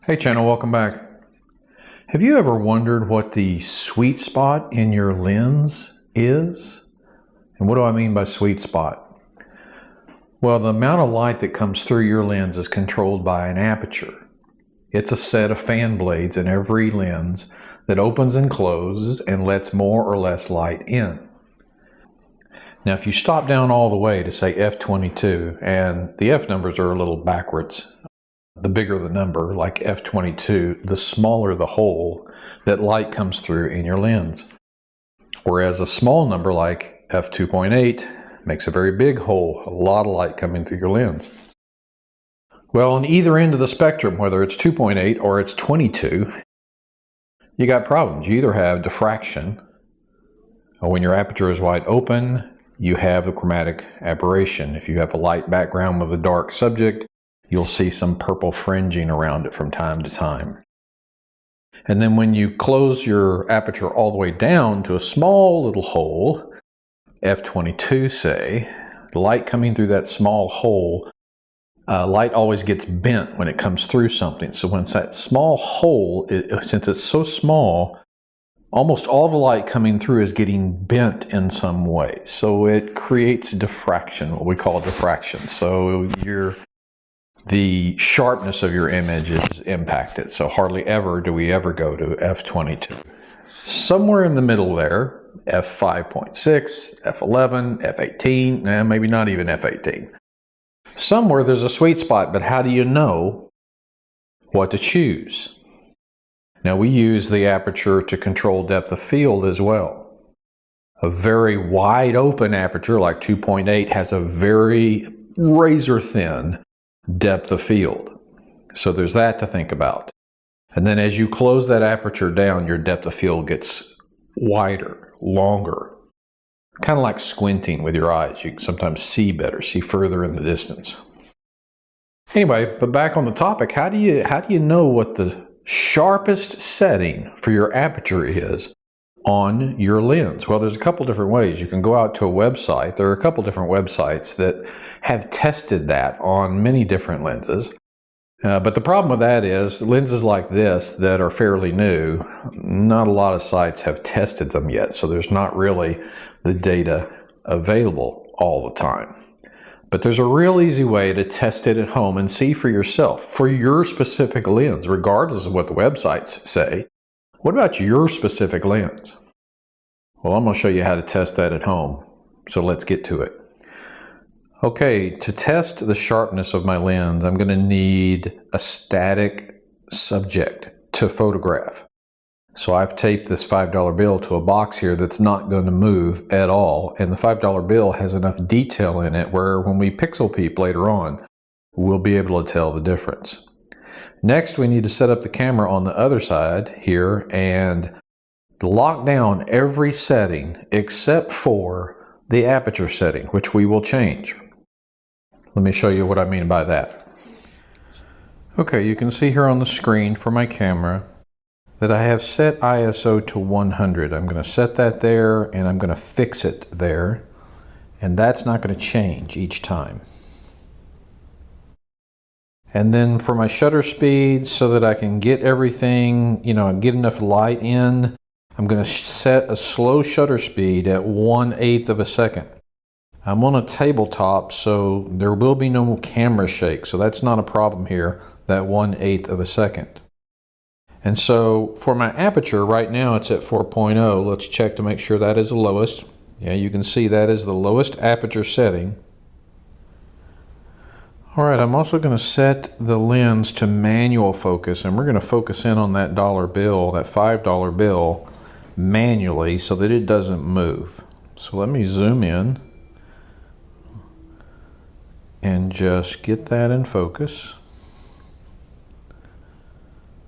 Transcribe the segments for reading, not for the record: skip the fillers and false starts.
Hey channel, welcome back. Have you ever wondered what the sweet spot in your lens is? And what do I mean by sweet spot? Well, the amount of light that comes through your lens is controlled by an aperture. It's a set of fan blades in every lens that opens and closes and lets more or less light in. Now, if you stop down all the way to say f22, and the f numbers are a little backwards, the bigger the number, like f22, the smaller the hole that light comes through in your lens. Whereas a small number like f2.8 makes a very big hole, a lot of light coming through your lens. Well, on either end of the spectrum, whether it's 2.8 or it's 22, you got problems. You either have diffraction, or when your aperture is wide open, you have the chromatic aberration. If you have a light background with a dark subject, you'll see some purple fringing around it from time to time. And then when you close your aperture all the way down to a small little hole, f22 say, light coming through that small hole, light always gets bent when it comes through something. So when that small hole, since it's so small, almost all the light coming through is getting bent in some way. So it creates diffraction, what we call diffraction. So the sharpness of your image is impacted. So hardly ever do we ever go to f22. Somewhere in the middle there, f5.6, f11, f18, maybe not even f18. Somewhere there's a sweet spot, but how do you know what to choose? Now we use the aperture to control depth of field as well. A very wide open aperture like 2.8 has a very razor thin depth of field. So there's that to think about. And then as you close that aperture down, your depth of field gets wider, longer. Kind of like squinting with your eyes. You can sometimes see better, see further in the distance. Anyway, but back on the topic, how do you know what the sharpest setting for your aperture is on your lens? Well, there's a couple different ways. You can go out to a website. There are a couple different websites that have tested that on many different lenses. But the problem with that is lenses like this that are fairly new, not a lot of sites have tested them yet. So there's not really the data available all the time. But there's a real easy way to test it at home and see for yourself, for your specific lens, regardless of what the websites say. What about your specific lens? Well, I'm going to show you how to test that at home. So let's get to it. Okay, to test the sharpness of my lens, I'm going to need a static subject to photograph. So I've taped this $5 bill to a box here that's not going to move at all. And the $5 bill has enough detail in it where when we pixel peep later on, we'll be able to tell the difference. Next, we need to set up the camera on the other side here and lock down every setting except for the aperture setting, which we will change. Let me show you what I mean by that. Okay, you can see here on the screen for my camera that I have set ISO to 100. I'm going to set that there and I'm going to fix it there. And that's not going to change each time. And then for my shutter speed, so that I can get everything, get enough light in, I'm going to set a slow shutter speed at 1/8 of a second. I'm on a tabletop, so there will be no camera shake, so that's not a problem here, that 1/8 of a second. And so for my aperture, right now it's at 4.0. Let's check to make sure that is the lowest. Yeah, you can see that is the lowest aperture setting. All right, I'm also going to set the lens to manual focus, and we're going to focus in on that dollar bill, that $5 bill, manually so that it doesn't move. So let me zoom in and just get that in focus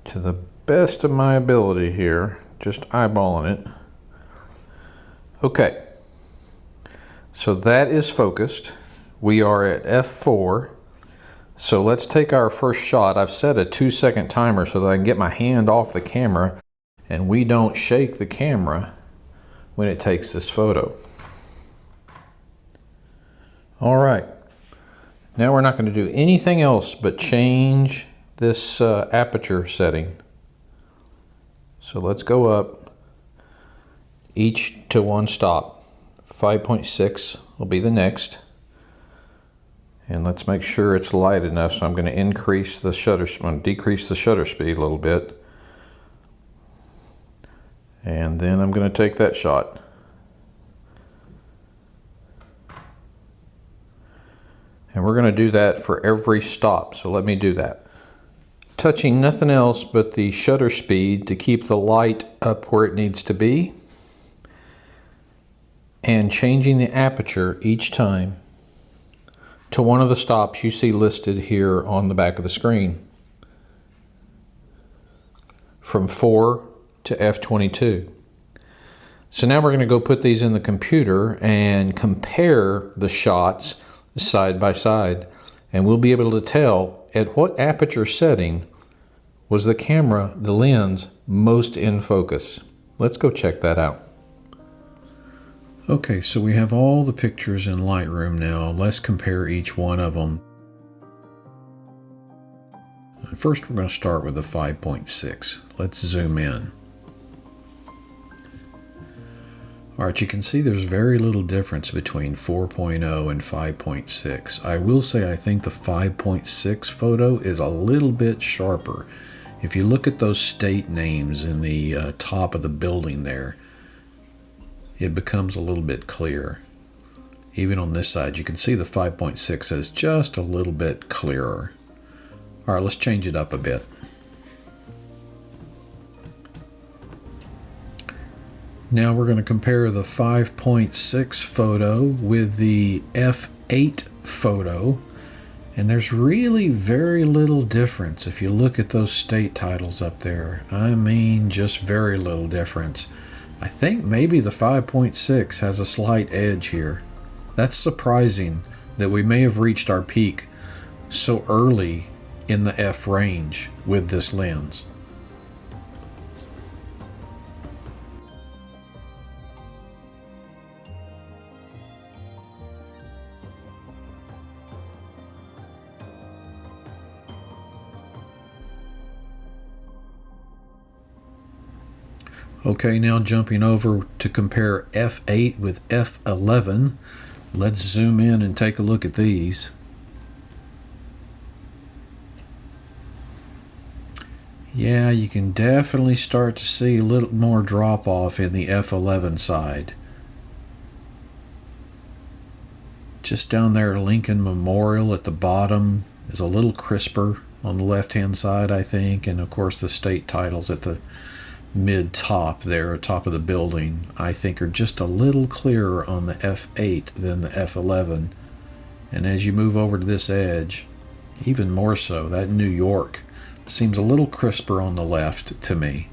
to the best of my ability here, just eyeballing it. Okay, so that is focused. We are at f4. So let's take our first shot. I've set a 2-second timer so that I can get my hand off the camera and we don't shake the camera when it takes this photo. All right, now we're not going to do anything else but change this aperture setting. So let's go up each to one stop. 5.6 will be the next. And let's make sure it's light enough, so I'm going to decrease the shutter speed a little bit. And then I'm going to take that shot. And we're going to do that for every stop, so let me do that. Touching nothing else but the shutter speed to keep the light up where it needs to be. And changing the aperture each time to one of the stops you see listed here on the back of the screen. From 4 to f22. So now we're going to go put these in the computer and compare the shots side by side, and we'll be able to tell at what aperture setting was the lens most in focus. Let's go check that out. Okay, so we have all the pictures in Lightroom now. Let's compare each one of them. First, we're going to start with the 5.6. Let's zoom in. All right, you can see there's very little difference between 4.0 and 5.6. I will say I think the 5.6 photo is a little bit sharper. If you look at those state names in the top of the building there, it becomes a little bit clearer. Even on this side, you can see the 5.6 is just a little bit clearer. All right, let's change it up a bit. Now we're going to compare the 5.6 photo with the f8 photo, and there's really very little difference. If you look at those state titles up there, I mean just very little difference. I think maybe the 5.6 has a slight edge here. That's surprising that we may have reached our peak so early in the f range with this lens. Okay, now jumping over to compare f8 with f11. Let's zoom in and take a look at these. Yeah, you can definitely start to see a little more drop off in the f11 side. Just down there, Lincoln Memorial at the bottom is a little crisper on the left-hand side, I think, and of course the state titles at the mid-top there, top of the building, I think are just a little clearer on the f8 than the f11. And as you move over to this edge, even more so, that New York seems a little crisper on the left to me.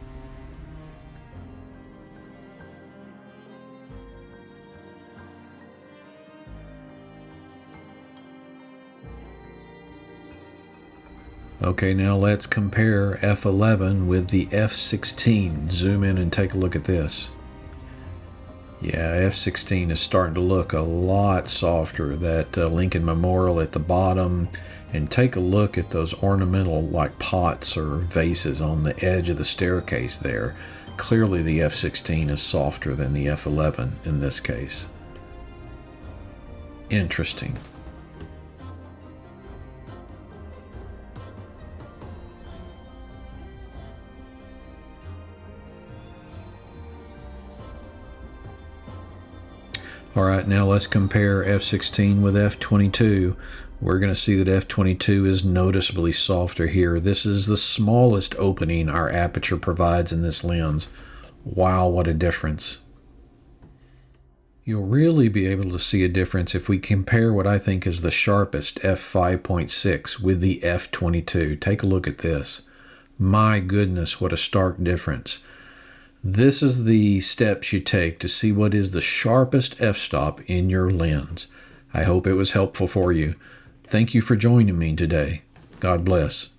Okay, now let's compare f11 with the f16. Zoom in and take a look at this. Yeah, f16 is starting to look a lot softer. That Lincoln Memorial at the bottom, and take a look at those ornamental like pots or vases on the edge of the staircase there. Clearly the f16 is softer than the f11 in this case. Interesting. All right, now let's compare f16 with f22. We're going to see that f22 is noticeably softer here. This is the smallest opening our aperture provides in this lens. Wow, what a difference. You'll really be able to see a difference if we compare what I think is the sharpest f5.6 with the f22. Take a look at this. My goodness, what a stark difference. This is the steps you take to see what is the sharpest f-stop in your lens. I hope it was helpful for you. Thank you for joining me today. God bless.